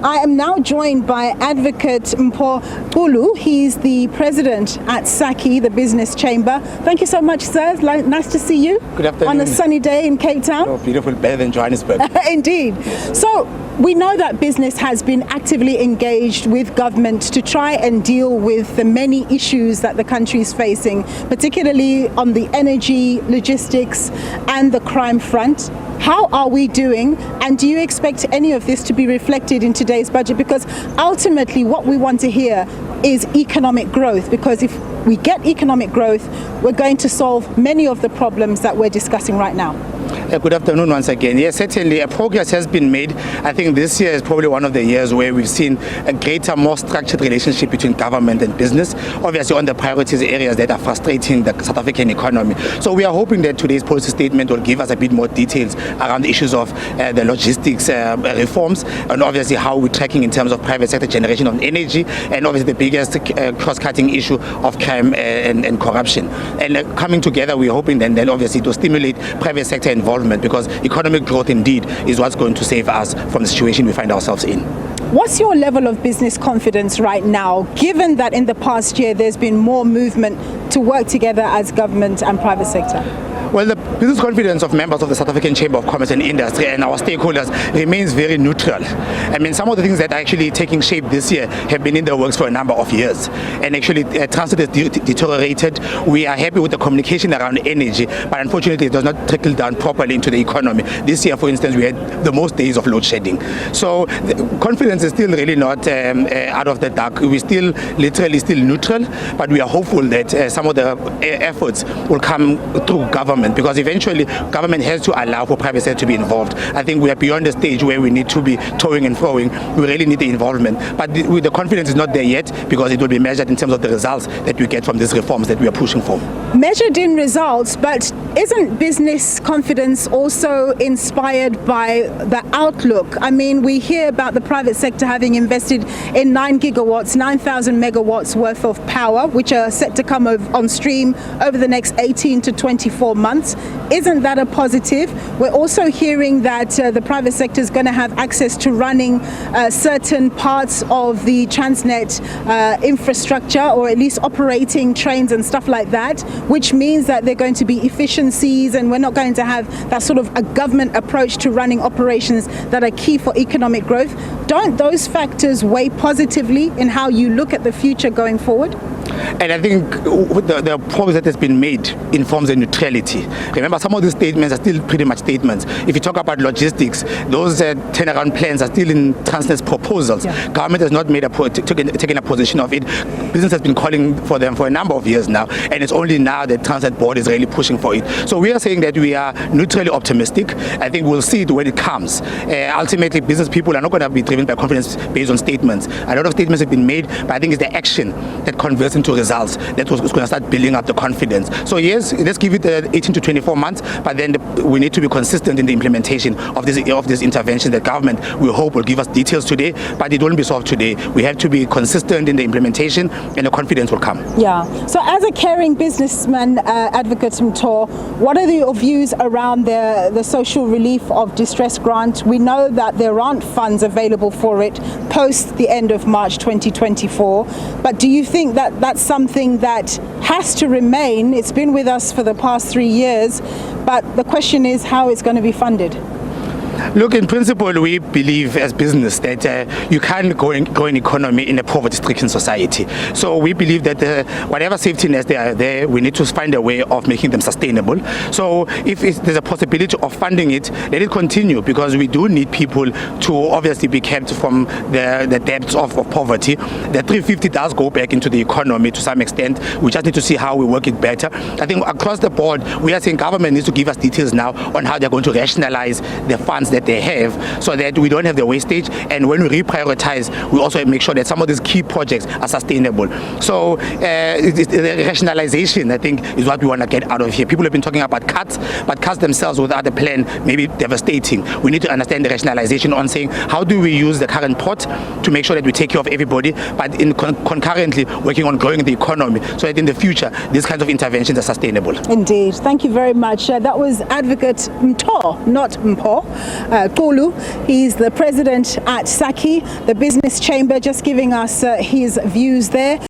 I am now joined by Advocate Mtho Xulu. He's the president at SACCI, the business chamber. Thank you so much, sir. Nice to see you. Good afternoon. On a sunny day in Cape Town. Oh, beautiful, better than Johannesburg. Indeed. So we know that business has been actively engaged with government to try and deal with the many issues that the country is facing, particularly on the energy, logistics and the crime front. How are we doing, and do you expect any of this to be reflected in today's budget? Because ultimately what we want to hear is economic growth, because if we get economic growth, we're going to solve many of the problems that we're discussing right now. Good afternoon once again. Yes, certainly progress has been made. I think this year is probably one of the years where we've seen a greater, more structured relationship between government and business, obviously on the priorities areas that are frustrating the South African economy. So we are hoping that today's policy statement will give us a bit more details around the issues of the logistics reforms, and obviously how we're tracking in terms of private sector generation of energy, and obviously the biggest cross-cutting issue of crime and corruption. And coming together, we're hoping then obviously to stimulate private sector involvement, because economic growth indeed is what's going to save us from the situation we find ourselves in. What's your level of business confidence right now, given that in the past year there's been more movement to work together as government and private sector? Well, the business confidence of members of the South African Chamber of Commerce and Industry and our stakeholders remains very neutral. I mean, some of the things that are actually taking shape this year have been in the works for a number of years. And actually, transit has deteriorated. We are happy with the communication around energy, but unfortunately, it does not trickle down properly into the economy. This year, for instance, we had the most days of load shedding. So confidence is still really not out of the dark. We're still literally still neutral, but we are hopeful that some of the efforts will come through government, because eventually government has to allow for private sector to be involved. I think we are beyond the stage where we need to be toing and froing. We really need the involvement, but the confidence is not there yet, because it will be measured in terms of the results that we get from these reforms that we are pushing for. Measured in results, but isn't business confidence also inspired by the outlook? I mean, we hear about the private sector having invested in 9,000 megawatts worth of power, which are set to come on stream over the next 18 to 24 months. Isn't that a positive? We're also hearing that the private sector is going to have access to running certain parts of the Transnet infrastructure, or at least operating trains and stuff like that, which means that there are going to be efficiencies, and we're not going to have that sort of a government approach to running operations that are key for economic growth. Don't those factors weigh positively in how you look at the future going forward? And I think the progress that has been made informs the neutrality. Remember, some of these statements are still pretty much statements. If you talk about logistics, those turnaround plans are still in Transnet's proposals. Yeah. Government has not made taken a position of it. Business has been calling for them for a number of years now, and it's only now that Transnet board is really pushing for it. So we are saying that we are neutrally optimistic. I think we'll see it when it comes. Ultimately, business people are not going to be driven by confidence based on statements. A lot of statements have been made, but I think it's the action that converts into results that was going to start building up the confidence. So yes, let's give it 18 to 24 months, but then we need to be consistent in the implementation of this intervention. The government, we hope, will give us details today, but it won't be solved today. We have to be consistent in the implementation, and the confidence will come. Yeah. So as a caring businessman, Advocate Mtho, what are your views around the social relief of distress grant? We know that there aren't funds available for it post the end of March 2024, but do you think that that's something that has to remain? It's been with us for the past 3 years, but the question is how it's going to be funded. Look, in principle, we believe as business that you can't grow an economy in a poverty-stricken society. So we believe that whatever safety nets they are there, we need to find a way of making them sustainable. So if there's a possibility of funding it, let it continue, because we do need people to obviously be kept from the depths of poverty. The 350 does go back into the economy to some extent. We just need to see how we work it better. I think across the board, we are saying government needs to give us details now on how they're going to rationalize the funds that they have, so that we don't have the wastage, and when we reprioritize, we also make sure that some of these key projects are sustainable. So the rationalization, I think, is what we want to get out of here. People have been talking about cuts, but cuts themselves without a plan may be devastating. We need to understand the rationalization on saying, how do we use the current pot to make sure that we take care of everybody, but in concurrently working on growing the economy, so that in the future these kinds of interventions are sustainable. Indeed. Thank you very much. That was Advocate Mtho, not Mpo. Xulu. He's the president at SACCI, the business chamber, just giving us his views there.